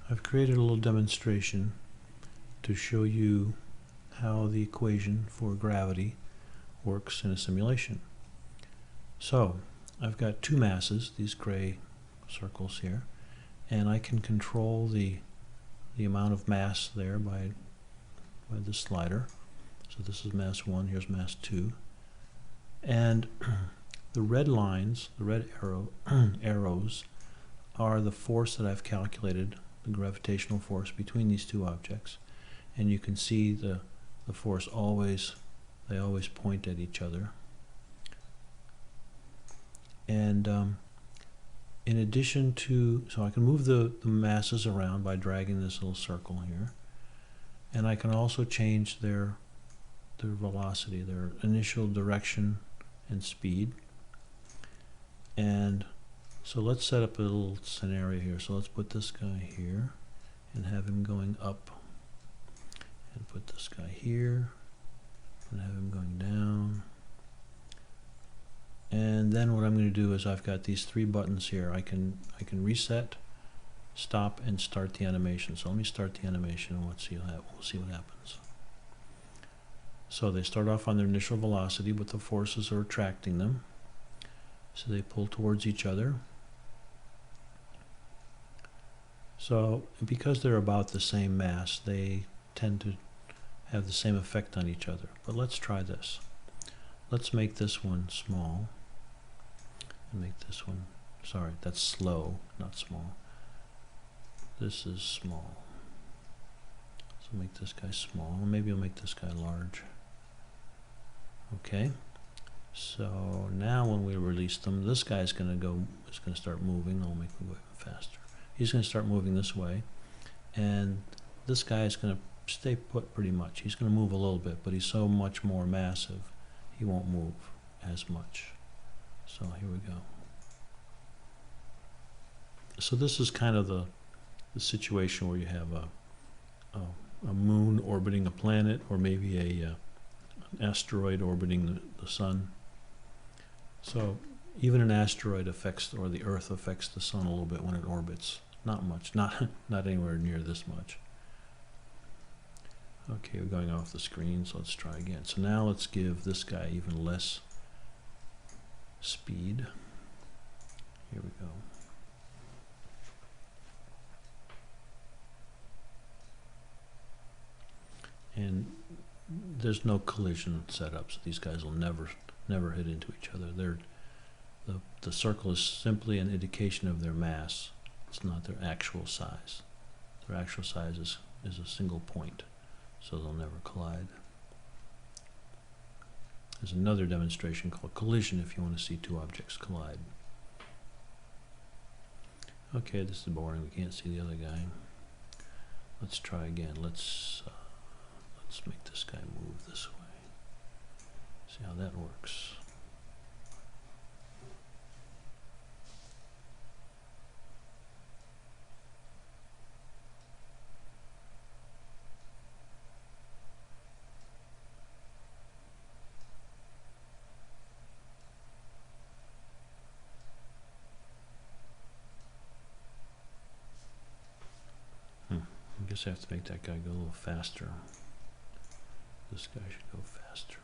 I've created a little demonstration to show you how the equation for gravity works in a simulation. So I've got two masses, these gray circles here, and I can control the amount of mass there by the slider. So this is mass 1, here's mass 2. And the red lines, the red arrows, are the force that I've calculated, the gravitational force between these two objects. And you can see the force they always point at each other. And in addition to, so I can move the masses around by dragging this little circle here. And I can also change their velocity, their initial direction and speed. And so let's set up a little scenario here. So let's put this guy here and have him going up, and put this guy here and have him going down. And then what I'm going to do is I've got these three buttons here. I can reset, stop, and start the animation. So let me start the animation and we'll see what happens. So they start off on their initial velocity, but the forces are attracting them. So they pull towards each other. So because they're about the same mass, they tend to have the same effect on each other. But let's try this. Let's make this one small. And make this one, sorry, that's slow, not small. This is small. So make this guy small. Maybe I'll make this guy large. Okay. So now when we release them, this guy's going to start moving. I'll make him go even faster. He's going to start moving this way, and this guy is going to stay put pretty much. He's going to move a little bit, but he's so much more massive, he won't move as much. So here we go. So this is kind of the situation where you have a moon orbiting a planet, or maybe an asteroid orbiting the sun. So even an asteroid affects, or the Earth affects the sun a little bit when it orbits. Not much, not anywhere near this much. Okay, we're going off the screen, so let's try again. So now let's give this guy even less speed. Here we go. And there's no collision set up, so these guys will never hit into each other. The circle is simply an indication of their mass. It's not their actual size. Their actual size is a single point, so they'll never collide. There's another demonstration called collision if you want to see two objects collide. Okay, this is boring. We can't see the other guy. Let's try again. Let's make this guy move this way. See how that works. I guess I have to make that guy go a little faster. This guy should go faster.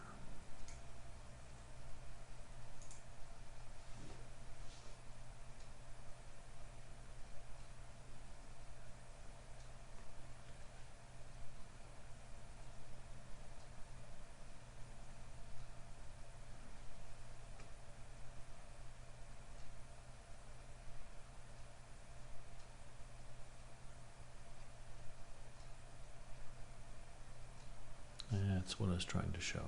That's what I was trying to show.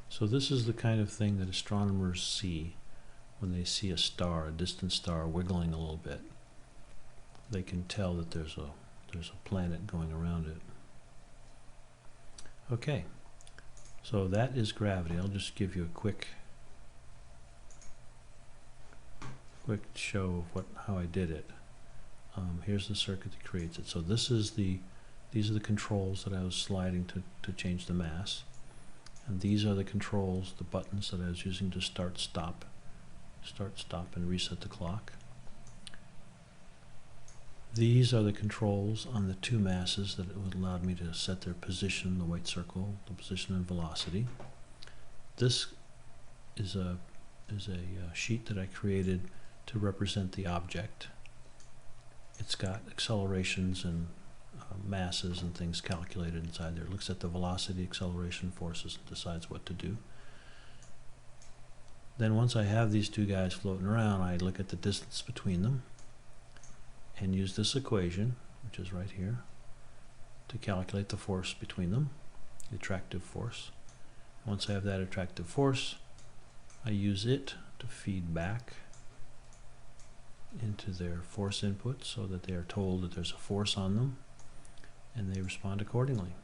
So this is the kind of thing that astronomers see when they see a star, a distant star, wiggling a little bit. They can tell that there's a planet going around it. Okay, so that is gravity. I'll just give you a quick quick show of how I did it. Here's the circuit that creates it. So these are the controls that I was sliding to change the mass. And these are the controls, the buttons that I was using to start, stop, and reset the clock. These are the controls on the two masses that it allowed me to set their position, the white circle, the position and velocity. This is a sheet that I created to represent the object. It's got accelerations and masses and things calculated inside there. It looks at the velocity, acceleration, forces, and decides what to do. Then once I have these two guys floating around, I look at the distance between them and use this equation, which is right here, to calculate the force between them, the attractive force. Once I have that attractive force, I use it to feed back into their force input so that they are told that there's a force on them, and they respond accordingly.